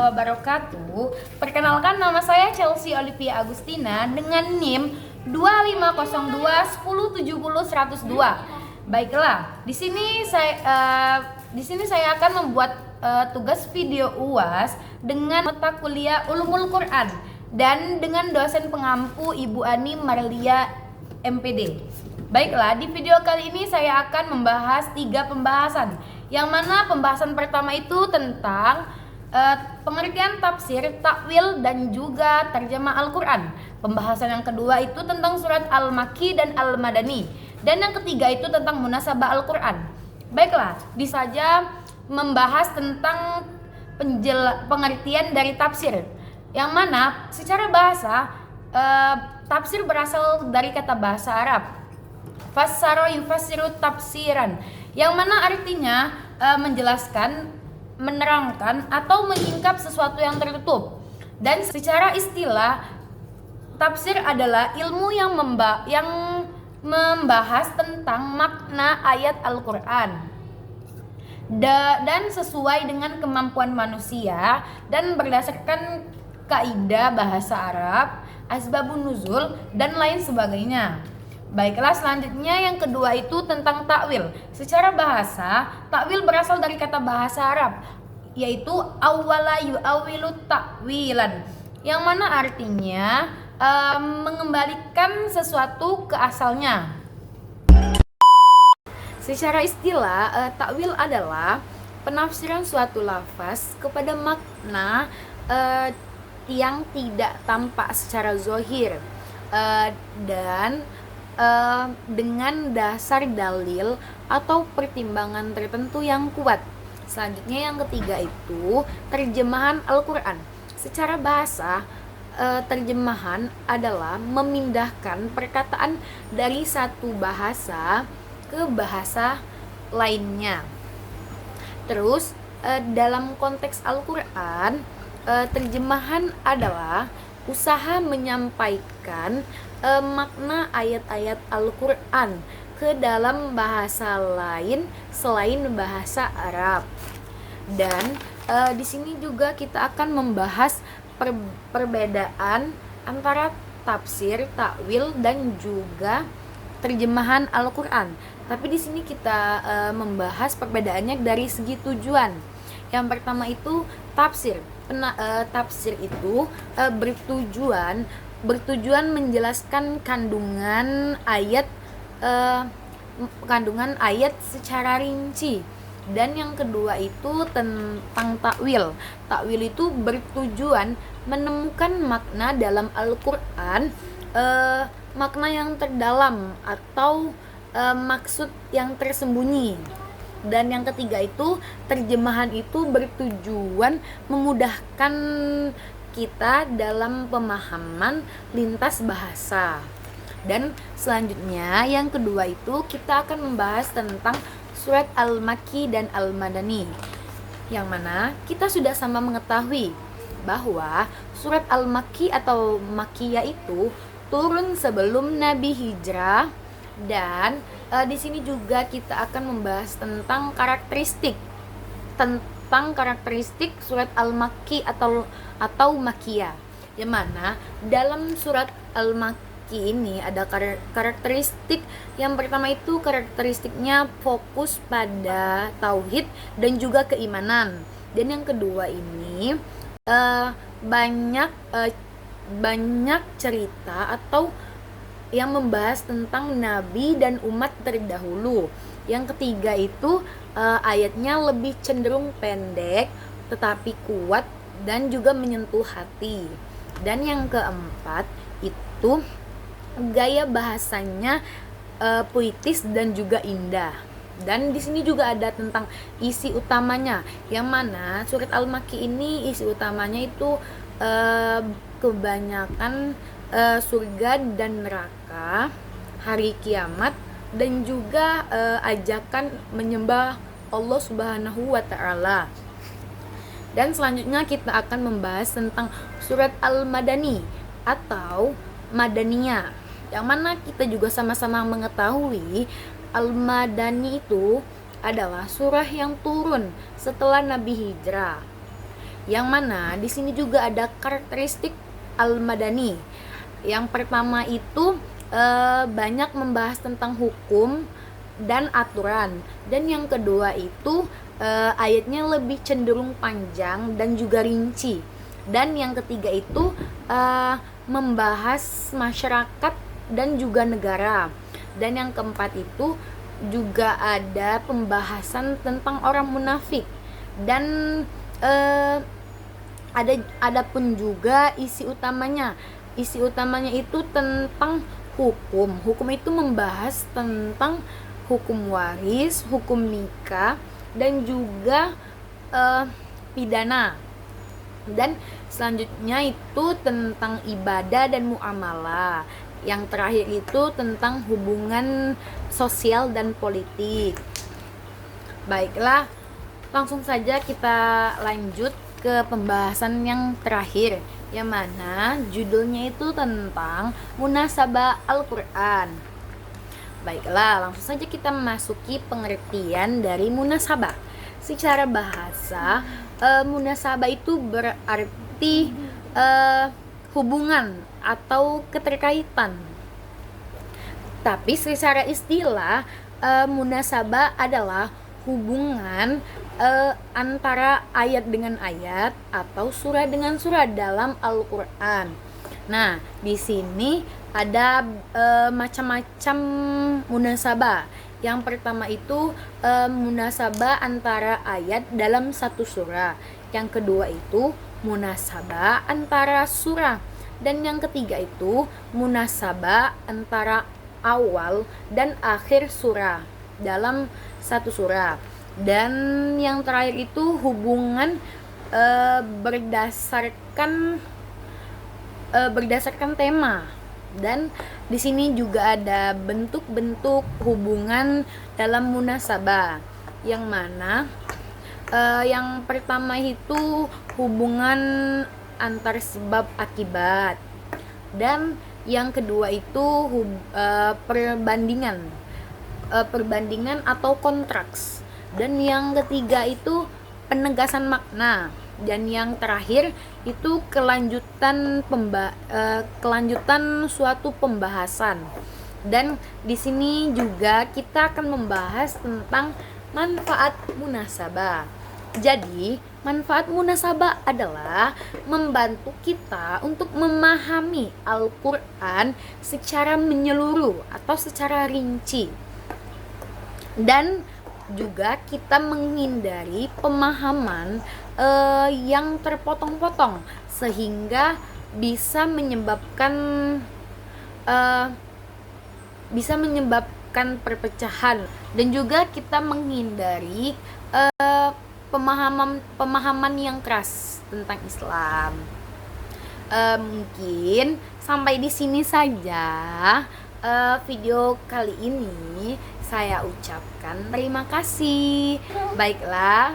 wabarakatuh. Perkenalkan, nama saya Chelsea Olivia Agustina dengan NIM 250210700102. Baiklah, di sini saya akan membuat tugas video UAS dengan mata kuliah Ulumul Quran dan dengan dosen pengampu Ibu Ani Marlia MPD. Baiklah, di video kali ini saya akan membahas 3 pembahasan. Yang mana pembahasan pertama itu tentang pengertian tafsir, takwil, dan juga terjemah Al-Quran. Pembahasan yang kedua itu tentang surat Al-Makki dan Al-Madani. Dan yang ketiga itu tentang munasabah Al-Quran. Baiklah, bisa saja membahas tentang pengertian dari tafsir. Yang mana secara bahasa tafsir berasal dari kata bahasa Arab fassara yufassiru tafsiran, yang mana artinya menjelaskan, menerangkan, atau menyingkap sesuatu yang tertutup. Dan secara istilah, tafsir adalah ilmu yang membahas tentang makna ayat Al-Quran dan sesuai dengan kemampuan manusia dan berdasarkan kaidah bahasa Arab, asbabun nuzul, dan lain sebagainya. Baiklah, selanjutnya yang kedua itu tentang takwil. Secara bahasa, takwil berasal dari kata bahasa Arab, yaitu awwala yu'awwilu takwilan, yang mana artinya mengembalikan sesuatu ke asalnya. Secara istilah, takwil adalah penafsiran suatu lafaz kepada makna yang tidak tampak secara zahir dan dengan dasar dalil atau pertimbangan tertentu yang kuat. Selanjutnya yang ketiga itu terjemahan Al-Quran. Secara bahasa, terjemahan adalah memindahkan perkataan dari satu bahasa ke bahasa lainnya. Terus dalam konteks Al-Quran, terjemahan adalah usaha menyampaikan makna ayat-ayat Al-Quran ke dalam bahasa lain selain bahasa Arab. Dan di sini juga kita akan membahas perbedaan antara tafsir, takwil, dan juga terjemahan Al-Quran. Tapi di sini kita membahas perbedaannya dari segi tujuan. Yang pertama itu tafsir. Tafsir itu bertujuan menjelaskan kandungan ayat secara rinci. Dan yang kedua itu tentang takwil. Takwil itu bertujuan menemukan makna dalam Al-Quran, makna yang terdalam atau maksud yang tersembunyi. Dan yang ketiga itu terjemahan itu bertujuan memudahkan kita dalam pemahaman lintas bahasa. Dan selanjutnya yang kedua itu kita akan membahas tentang surat Al-Makki dan Al-Madani, yang mana kita sudah sama mengetahui bahwa surat Al-Makki atau Makkiyah itu turun sebelum Nabi hijrah. Dan di sini juga kita akan membahas tentang karakteristik surat Al-Makki atau Makkiyah, yang mana dalam surat Al-Makki ini ada karakteristik. Yang pertama itu karakteristiknya fokus pada tauhid dan juga keimanan. Dan yang kedua ini banyak cerita atau yang membahas tentang nabi dan umat terdahulu. Yang ketiga itu ayatnya lebih cenderung pendek tetapi kuat dan juga menyentuh hati. Dan yang keempat itu gaya bahasanya puitis dan juga indah. Dan di sini juga ada tentang isi utamanya, yang mana surat Al-Makki ini isi utamanya itu kebanyakan surga dan neraka, hari kiamat, dan juga ajakan menyembah Allah Subhanahu wa Ta'ala. Dan selanjutnya kita akan membahas tentang surat Al-Madani atau Madaniyah, yang mana kita juga sama-sama mengetahui Al-Madani itu adalah surah yang turun setelah Nabi hijrah. Yang mana di sini juga ada karakteristik Al-Madani. Yang pertama itu banyak membahas tentang hukum dan aturan, dan yang kedua itu ayatnya lebih cenderung panjang dan juga rinci, dan yang ketiga itu membahas masyarakat dan juga negara, dan yang keempat itu juga ada pembahasan tentang orang munafik, dan ada pun juga isi utamanya itu tentang hukum itu membahas tentang hukum waris, hukum nikah, dan juga pidana. Dan selanjutnya itu tentang ibadah dan muamalah. Yang terakhir itu tentang hubungan sosial dan politik. Baiklah, langsung saja kita lanjut ke pembahasan yang terakhir, yang mana judulnya itu tentang munasabah Al-Quran. Baiklah, langsung saja kita memasuki pengertian dari munasabah. Secara bahasa, munasabah itu berarti hubungan atau keterkaitan. Tapi secara istilah, munasabah adalah hubungan antara ayat dengan ayat atau surah dengan surah dalam Al-Quran. Nah, di sini ada macam-macam munasabah. Yang pertama itu munasabah antara ayat dalam satu surah. Yang kedua itu munasabah antara surah. Dan yang ketiga itu munasabah antara awal dan akhir surah dalam satu surah. Dan yang terakhir itu hubungan berdasarkan tema. Dan di sini juga ada bentuk-bentuk hubungan dalam munasabah, yang mana yang pertama itu hubungan antar sebab akibat, dan yang kedua itu perbandingan atau kontraks, dan yang ketiga itu penegasan makna, dan yang terakhir itu kelanjutan suatu pembahasan. Dan di sini juga kita akan membahas tentang manfaat munasabah. Jadi, manfaat munasabah adalah membantu kita untuk memahami Al-Quran secara menyeluruh atau secara rinci, dan juga kita menghindari pemahaman yang terpotong-potong, sehingga bisa menyebabkan perpecahan, dan juga kita menghindari pemahaman yang keras tentang Islam. Mungkin sampai di sini saja video kali ini. Saya ucapkan terima kasih. Baiklah,